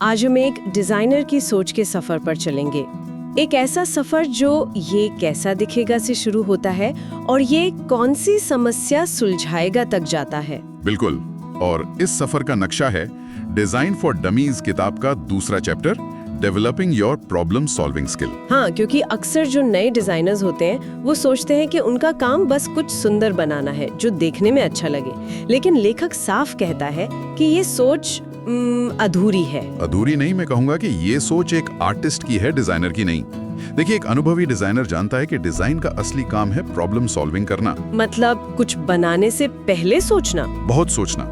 आज हम एक डिजाइनर की सोच के सफर पर चलेंगे। एक ऐसा सफर जो ये कैसा दिखेगा से शुरू होता है और ये कौन सी समस्या सुलझाएगा तक जाता है। बिल्कुल। और इस सफर का नक्शा है डिजाइन फॉर डमीज किताब का दूसरा chapter, developing your problem solving skill. हाँ, क्योंकि अक्सर जो नए डिजाइनर्स होते हैं वो सोचते हैं कि उनका काम बस कुछ सुंदर बनाना है जो देखने में अच्छा लगे, लेकिन लेखक साफ कहता है कि ये सोच अधूरी है। अधूरी नहीं, मैं कहूंगा कि ये सोच एक आर्टिस्ट की है, डिजाइनर की नहीं। देखिए, एक अनुभवी डिजाइनर जानता है कि डिजाइन का असली काम है प्रॉब्लम सॉल्विंग करना। मतलब कुछ बनाने से पहले सोचना, बहुत सोचना।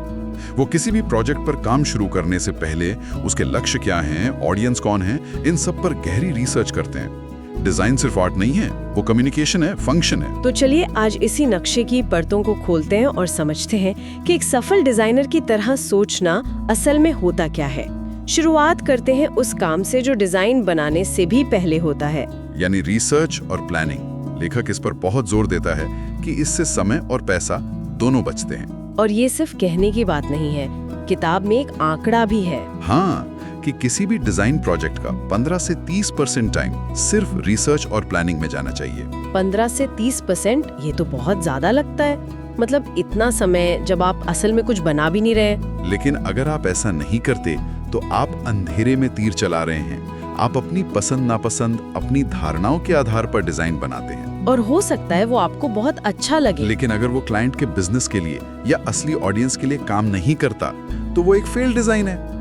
वो किसी भी प्रोजेक्ट पर काम शुरू करने से पहले उसके लक्ष्य क्या हैं, ऑडियंस कौन है, इन सब पर गहरी रिसर्च करते हैं। डिजाइन सिर्फ आर्ट नहीं है, वो कम्युनिकेशन है, फंक्शन है। तो चलिए आज इसी नक्शे की परतों को खोलते हैं और समझते हैं कि एक सफल डिजाइनर की तरह सोचना असल में होता क्या है। शुरुआत करते हैं उस काम से जो डिजाइन बनाने से भी पहले होता है, यानी रिसर्च और प्लानिंग। लेखक इस पर बहुत जोर देता है कि इससे समय और पैसा दोनों बचते हैं। और ये सिर्फ कहने की बात नहीं है, किताब में एक आंकड़ा भी है। हाँ, कि किसी भी डिजाइन प्रोजेक्ट का 15 से 30% टाइम सिर्फ रिसर्च और प्लानिंग में जाना चाहिए। 15 से 30%? ये तो बहुत ज्यादा लगता है। मतलब इतना समय जब आप असल में कुछ बना भी नहीं रहे। लेकिन अगर आप ऐसा नहीं करते तो आप अंधेरे में तीर चला रहे हैं। आप अपनी पसंद नापसंद, अपनी धारणाओं के आधार पर डिजाइन बनाते हैं और हो सकता है वो आपको बहुत अच्छा लगे, लेकिन अगर वो क्लाइंट के बिजनेस के लिए या असली ऑडियंस के लिए काम नहीं करता तो वो एक फेल्ड डिजाइन है।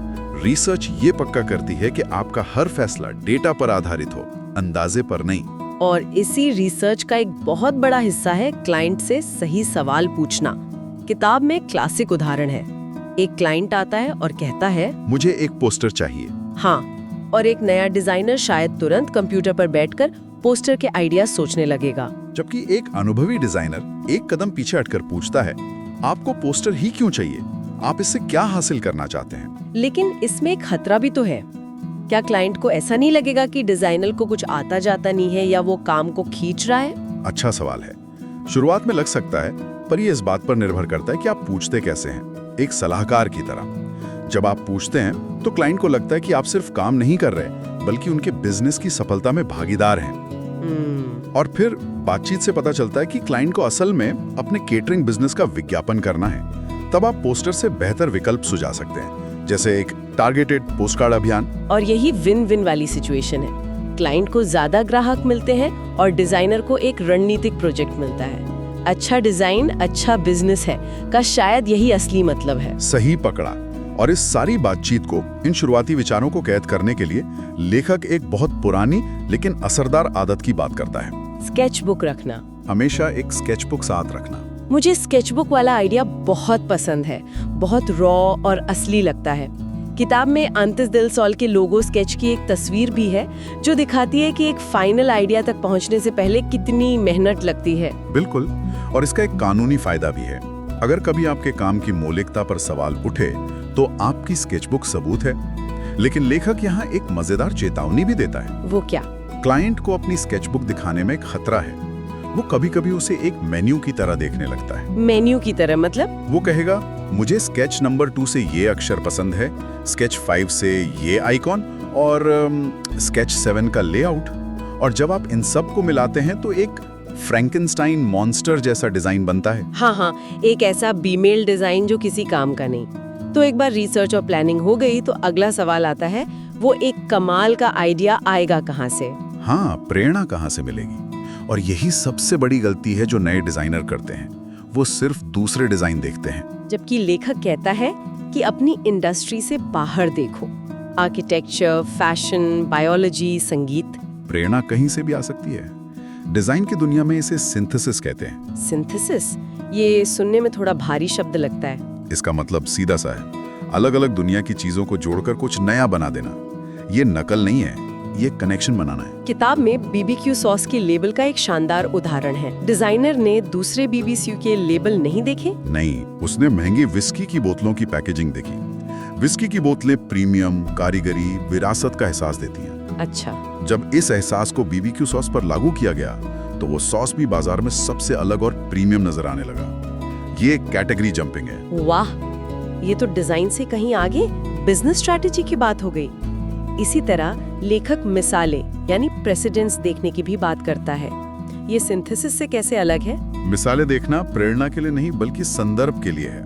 रिसर्च ये पक्का करती है कि आपका हर फैसला डेटा पर आधारित हो, अंदाजे पर नहीं। और इसी रिसर्च का एक बहुत बड़ा हिस्सा है क्लाइंट से सही सवाल पूछना। किताब में क्लासिक उदाहरण है। एक क्लाइंट आता है और कहता है, मुझे एक पोस्टर चाहिए। हाँ, और एक नया डिजाइनर शायद तुरंत कंप्यूटर पर बैठकर पोस्टर के आइडिया सोचने लगेगा। जबकि एक अनुभवी डिजाइनर एक कदम पीछे हटकर पूछता है, आपको पोस्टर ही क्यों चाहिए? आप इससे क्या हासिल करना चाहते हैं? लेकिन इसमें एक खतरा भी तो है। क्या क्लाइंट को ऐसा नहीं लगेगा कि डिजाइनर को कुछ आता जाता नहीं है या वो काम को खींच रहा है? अच्छा सवाल है। शुरुआत में लग सकता है, पर ये इस बात पर निर्भर करता है कि आप पूछते कैसे हैं। एक सलाहकार की तरह जब आप पूछते हैं तो क्लाइंट को लगता है कि आप सिर्फ काम नहीं कर रहे बल्कि उनके बिजनेस की सफलता में भागीदार हैं। और फिर बातचीत से पता चलता है कि क्लाइंट को असल में अपने केटरिंग बिजनेस का विज्ञापन करना है। तब आप पोस्टर से बेहतर विकल्प सुझा सकते हैं, जैसे एक टारगेटेड पोस्टकार्ड अभियान। और यही विन विन वाली सिचुएशन है। क्लाइंट को ज्यादा ग्राहक मिलते हैं और डिजाइनर को एक रणनीतिक प्रोजेक्ट मिलता है। अच्छा डिजाइन अच्छा बिजनेस है का शायद यही असली मतलब है। सही पकड़ा। और इस सारी बातचीत को, इन शुरुआती विचारों को कैद करने के लिए लेखक एक बहुत पुरानी लेकिन असरदार आदत की बात करता है। स्केचबुक रखना। हमेशा एक स्केचबुक साथ रखना। मुझे स्केचबुक वाला आइडिया बहुत पसंद है। बहुत रॉ और असली लगता है। किताब में अंतिस दिल सॉल के लोगो स्केच की एक तस्वीर भी है जो दिखाती है कि एक फाइनल आइडिया तक पहुंचने से पहले कितनी मेहनत लगती है। बिल्कुल। और इसका एक कानूनी फायदा भी है। अगर कभी आपके काम की मौलिकता पर सवाल उठे तो आपकी स्केचबुक सबूत है। लेकिन लेखक यहाँ एक मजेदार चेतावनी भी देता है। वो क्या? क्लाइंट को अपनी स्केचबुक दिखाने में खतरा है। वो कभी-कभी उसे एक मेन्यू की तरह देखने लगता है। मेन्यू की तरह मतलब? वो कहेगा, मुझे स्केच नंबर 2 से ये अक्षर पसंद है, स्केच 5 से ये आइकॉन और स्केच 7 का लेआउट। और जब आप इन सब को मिलाते हैं तो एक फ्रैंकेनस्टाइन मॉन्स्टर जैसा डिजाइन बनता है। हाँ, एक ऐसा बीमेल डिजाइन जो किसी काम का नहीं। तो एक बार रिसर्च और प्लानिंग हो गई तो अगला सवाल आता है, वो एक कमाल का आइडिया आएगा कहाँ से? हाँ, प्रेरणा कहाँ से मिलेगी? और यही सबसे बड़ी गलती है जो नए डिजाइनर करते हैं। वो सिर्फ दूसरे डिजाइन देखते हैं। जबकि लेखक कहता है कि अपनी इंडस्ट्री से बाहर देखो। आर्किटेक्चर, फैशन, बायोलॉजी, संगीत। प्रेरणा कहीं से भी आ सकती है। डिजाइन की दुनिया में इसे सिंथेसिस कहते हैं। सिंथेसिस? ये सुनने में थोड़ा भारी शब्द लगता है। इसका मतलब सीधा सा है, अलग अलग दुनिया की चीजों को जोड़कर कुछ नया बना देना। ये नकल नहीं है, ये कनेक्शन बनाना है। किताब में बीबीक्यू सॉस के लेबल का एक शानदार उदाहरण है। डिजाइनर ने दूसरे बीबीक्यू के लेबल नहीं देखे? नहीं, उसने महंगी विस्की की बोतलों की पैकेजिंग देखी। विस्की की बोतलें प्रीमियम, कारीगरी, विरासत का एहसास देती हैं। अच्छा। जब इस एहसास को बीबीक्यू सॉस पर लागू किया गया तो वो सॉस भी बाजार में सबसे अलग और प्रीमियम नजर आने लगा। ये कैटेगरी जंपिंग है। वाह, ये तो डिजाइन से कहीं आगे बिजनेस स्ट्रैटेजी की बात हो गई। इसी तरह लेखक मिसालें यानी प्रेसिडेंट्स देखने की भी बात करता है। ये सिंथेसिस से कैसे अलग है? मिसालें देखना प्रेरणा के लिए नहीं बल्कि संदर्भ के लिए है।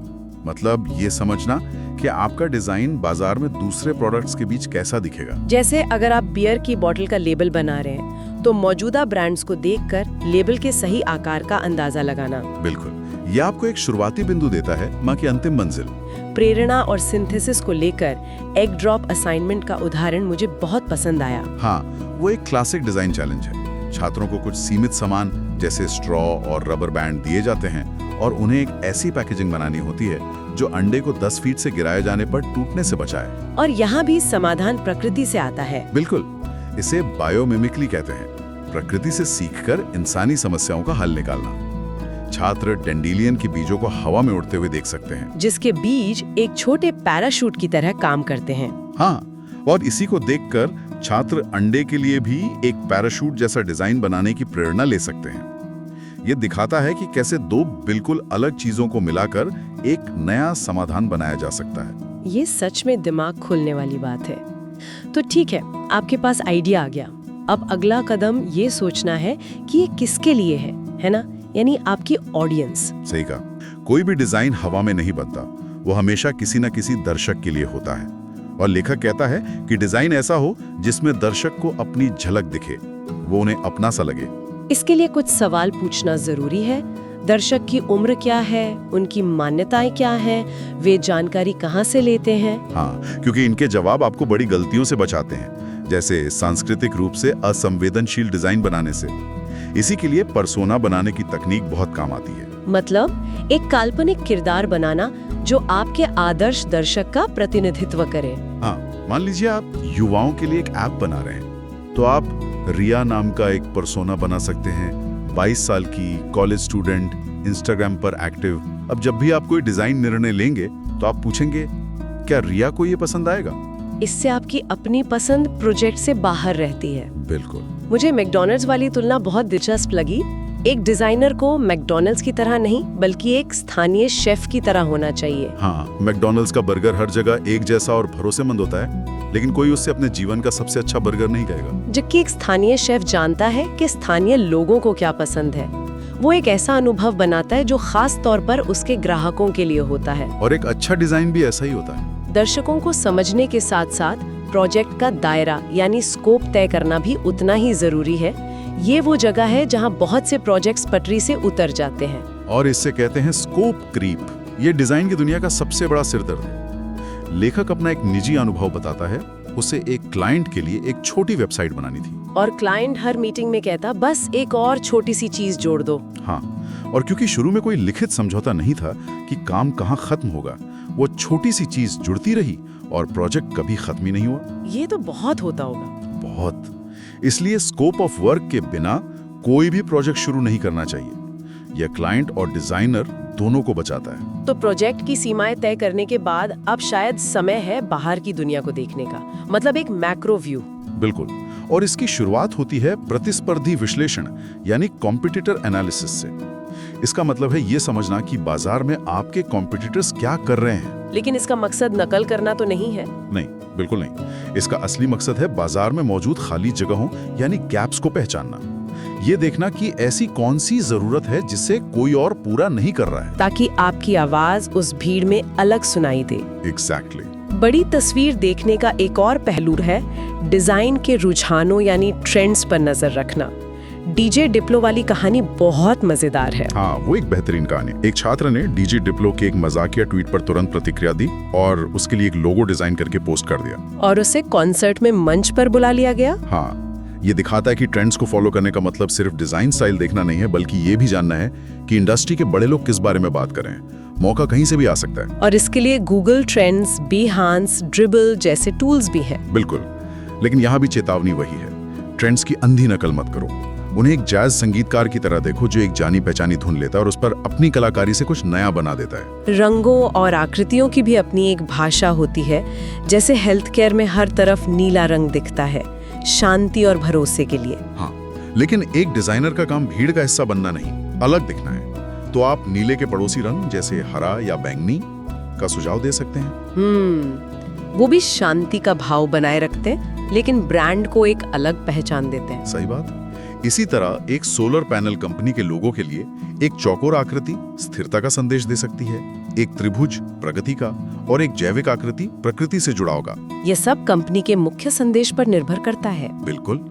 मतलब ये समझना कि आपका डिजाइन बाजार में दूसरे प्रोडक्ट्स के बीच कैसा दिखेगा। जैसे अगर आप बियर की बोतल का लेबल बना रहे हैं तो मौजूदा ब्रांड्स को देखकर लेबल के सही आकार का अंदाजा लगाना। बिल्कुल, यह आपको एक शुरुआती बिंदु देता है माँ की अंतिम मंजिल। प्रेरणा और सिंथेसिस को लेकर एग ड्रॉप असाइनमेंट का उदाहरण मुझे बहुत पसंद आया। हाँ, वो एक क्लासिक डिजाइन चैलेंज है। छात्रों को कुछ सीमित सामान जैसे स्ट्रॉ और रबर बैंड दिए जाते हैं और उन्हें एक ऐसी पैकेजिंग बनानी होती है जो अंडे को 10 फीट से गिराए जाने पर टूटने से बचाए। और यहाँ भी समाधान प्रकृति से आता है। बिल्कुल, इसे बायोमिमिक्री कहते हैं, प्रकृति से सीखकर इंसानी समस्याओं का हल निकालना। छात्र डेंडिलियन के बीजों को हवा में उड़ते हुए देख सकते हैं, जिसके बीज एक छोटे पैराशूट की तरह काम करते हैं। हाँ, और इसी को देखकर छात्र अंडे के लिए भी एक पैराशूट जैसा डिजाइन बनाने की प्रेरणा ले सकते हैं। ये दिखाता है कि कैसे दो बिल्कुल अलग चीजों को मिलाकर एक नया समाधान बनाया जा सकता है। ये सच में दिमाग खोलने वाली बात है। तो ठीक है, आपके पास आइडिया आ गया। अब अगला कदम ये सोचना है कि ये किसके लिए है ना? यानी आपकी ऑडियंस। सही कहा, कोई भी डिजाइन हवा में नहीं बनता, वो हमेशा किसी न किसी दर्शक के लिए होता है। और लेखक कहता है कि डिजाइन ऐसा हो जिसमें दर्शक को अपनी झलक दिखे, वो उन्हें अपना सा लगे। इसके लिए कुछ सवाल पूछना जरूरी है। दर्शक की उम्र क्या है, उनकी मान्यताएं क्या हैं, वे जानकारी कहाँ से लेते हैं? हाँ, क्योंकि इनके जवाब आपको बड़ी गलतियों से बचाते हैं, जैसे सांस्कृतिक रूप से असंवेदनशील डिजाइन बनाने से। इसी के लिए पर्सोना बनाने की तकनीक बहुत काम आती है। मतलब एक काल्पनिक किरदार बनाना जो आपके आदर्श दर्शक का प्रतिनिधित्व करे। हाँ, मान लीजिए आप युवाओं के लिए एक ऐप बना रहे हैं, तो आप रिया नाम का एक पर्सोना बना सकते हैं। 22 साल की, कॉलेज स्टूडेंट, इंस्टाग्राम पर एक्टिव। अब जब भी आप कोई डिजाइन निर्णय लेंगे तो आप पूछेंगे, क्या रिया को ये पसंद आएगा? इससे आपकी अपनी पसंद प्रोजेक्ट से बाहर रहती है। बिल्कुल। मुझे मैकडॉनल्ड्स वाली तुलना बहुत दिलचस्प लगी। एक डिजाइनर को मैकडॉनल्ड्स की तरह नहीं बल्कि एक स्थानीय शेफ की तरह होना चाहिए। हाँ, मैकडॉनल्ड्स का बर्गर हर जगह एक जैसा और भरोसेमंद होता है, लेकिन कोई उससे अपने जीवन का सबसे अच्छा बर्गर नहीं कहेगा। जबकि एक स्थानीय शेफ जानता है कि स्थानीय लोगों को क्या पसंद है। वो एक ऐसा अनुभव बनाता है जो खास तौर पर उसके ग्राहकों के लिए होता है। और एक अच्छा डिजाइन भी ऐसा ही होता है। दर्शकों को समझने के साथ साथ प्रोजेक्ट का दायरा यानी स्कोप तय करना भी उतना ही जरूरी है। ये वो जगह है जहां बहुत से प्रोजेक्ट्स पटरी से उतर जाते हैं। और इससे कहते हैं स्कोप क्रीप। ये डिजाइन की दुनिया का सबसे बड़ा सिरदर्द है। लेखक अपना एक निजी अनुभव बताता है। उसे एक क्लाइंट के लिए एक छोटी वेबसाइट बनानी थी, और क्लाइंट हर मीटिंग में कहता, बस एक और छोटी सी चीज जोड़ दो। हाँ, और क्योंकि शुरू में कोई लिखित समझौता नहीं था कि काम कहाँ खत्म होगा, वो छोटी सी चीज जुड़ती रही और प्रोजेक्ट कभी खत्म ही नहीं हुआ। ये तो बहुत होता होगा। बहुत। इसलिए स्कोप ऑफ वर्क के बिना कोई भी प्रोजेक्ट शुरू नहीं करना चाहिए। यह क्लाइंट और डिजाइनर दोनों को बचाता है। तो प्रोजेक्ट की सीमाएं तय करने के बाद अब शायद समय है बाहर की दुनिया को देखने का, मतलब एक मैक्रो व्यू। बिल्कुल। और इसकी शुरुआत होती है प्रतिस्पर्धी विश्लेषण यानी कॉम्पिटिटर एनालिसिस से। इसका मतलब है ये समझना कि बाजार में आपके कॉम्पिटिटर्स क्या कर रहे हैं। लेकिन इसका मकसद नकल करना तो नहीं है। नहीं, बिल्कुल नहीं। इसका असली मकसद है बाजार में मौजूद खाली जगहों यानी गैप्स को पहचानना। ये देखना कि ऐसी कौन सी जरूरत है जिसे कोई और पूरा नहीं कर रहा है, ताकि आपकी आवाज उस भीड़ में अलग सुनाई दे। एग्जैक्टली। बड़ी तस्वीर देखने का एक और पहलू है डिजाइन के रुझानों यानी ट्रेंड्स पर नजर रखना। डीजे डिप्लो वाली कहानी बहुत मजेदार है। हाँ, वो एक बेहतरीन कहानी। एक छात्र ने डीजे डिप्लो के एक मजाकिया ट्वीट पर तुरंत प्रतिक्रिया दी और उसके लिए एक लोगो डिजाइन करके पोस्ट कर दिया, और उसे कॉन्सर्ट में मंच पर बुला लिया गया। हाँ, ये दिखाता है कि ट्रेंड्स को फॉलो करने का मतलब सिर्फ डिजाइन स्टाइल देखना नहीं है, बल्कि ये भी जानना है कि इंडस्ट्री के बड़े लोग किस बारे में बात कर रहे हैं। मौका कहीं से भी आ सकता है। और इसके लिए गूगल ट्रेंड्स, बिहांस, ड्रिबल जैसे टूल्स भी हैं। बिल्कुल, लेकिन यहाँ भी चेतावनी वही है, ट्रेंड्स की अंधी नकल मत करो। उन्हें एक जैज संगीतकार की तरह देखो जो एक जानी पहचानी धुन लेता है और उस पर अपनी कलाकारी से कुछ नया बना देता है। रंगों और आकृतियों की भी अपनी एक भाषा होती है। जैसे हेल्थ केयर में हर तरफ नीला रंग दिखता है, शांति और भरोसे के लिए। हाँ, लेकिन एक डिजाइनर का काम भीड़ का हिस्सा बनना नहीं, अलग दिखना है। तो आप नीले के पड़ोसी रंग जैसे हरा या बैंगनी का सुझाव दे सकते हैं। वो भी शांति का भाव बनाए रखते हैं, लेकिन ब्रांड को एक अलग पहचान देते हैं। सही बात। इसी तरह एक सोलर पैनल कंपनी के लोगों के लिए एक चौकोर आकृति स्थिरता का संदेश दे सकती है, एक त्रिभुज प्रगति का और एक जैविक आकृति प्रकृति से जुड़ाव का। ये सब कंपनी के मुख्य संदेश पर निर्भर करता है। बिल्कुल।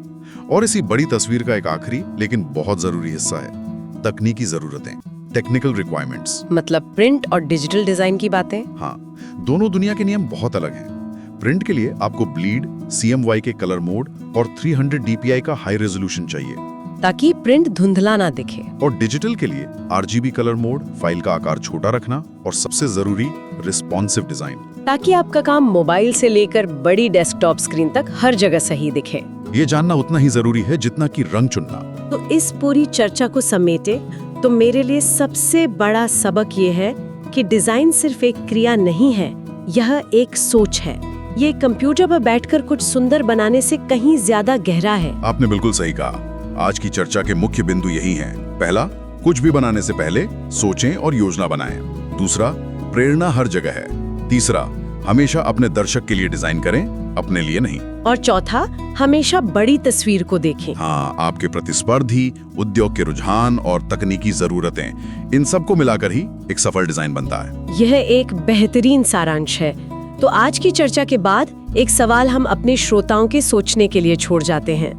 और इसी बड़ी तस्वीर का एक आखिरी लेकिन बहुत जरूरी हिस्सा है तकनीकी जरूरतें, टेक्निकल रिक्वायरमेंट्स। मतलब प्रिंट और डिजिटल डिजाइन की बातें। हाँ, दोनों दुनिया के नियम बहुत अलग हैं। प्रिंट के लिए आपको ब्लीड, CMY के कलर मोड और 300 DPI का हाई रेजोल्यूशन चाहिए ताकि प्रिंट धुंधला ना दिखे। और डिजिटल के लिए RGB कलर मोड, फाइल का आकार छोटा रखना और सबसे जरूरी रिस्पॉन्सिव डिजाइन, ताकि आपका काम मोबाइल से लेकर बड़ी डेस्कटॉप स्क्रीन तक हर जगह सही दिखे। ये जानना उतना ही जरूरी है जितना कि रंग चुनना। तो इस पूरी चर्चा को समेटे तो मेरे लिए सबसे बड़ा सबक ये है कि डिजाइन सिर्फ एक क्रिया नहीं है, यह एक सोच है। ये कंप्यूटर पर बैठकर कुछ सुंदर बनाने से कहीं ज्यादा गहरा है। आपने बिल्कुल सही कहा। आज की चर्चा के मुख्य बिंदु यही हैं। पहला, कुछ भी बनाने से पहले सोचें और योजना बनाएं। दूसरा, प्रेरणा हर जगह है। तीसरा, हमेशा अपने दर्शक के लिए डिजाइन करें, अपने लिए नहीं। और चौथा, हमेशा बड़ी तस्वीर को देखें। हाँ, आपके प्रतिस्पर्धी, उद्योग के रुझान और तकनीकी जरूरतें, इन सबको मिलाकर ही एक सफल डिजाइन बनता है। यह एक बेहतरीन सारांश है। तो आज की चर्चा के बाद एक सवाल हम अपने श्रोताओं के सोचने के लिए छोड़ जाते हैं।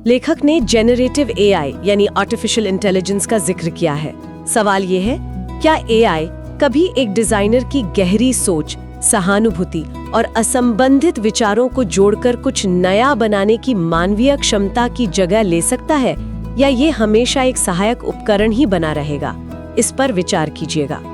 लेखक ने जेनरेटिव AI यानी आर्टिफिशियल इंटेलिजेंस का जिक्र किया है। सवाल ये है, क्या AI कभी एक डिजाइनर की गहरी सोच, सहानुभूति और असंबंधित विचारों को जोड़कर कुछ नया बनाने की मानवीय क्षमता की जगह ले सकता है, या ये हमेशा एक सहायक उपकरण ही बना रहेगा? इस पर विचार कीजिएगा।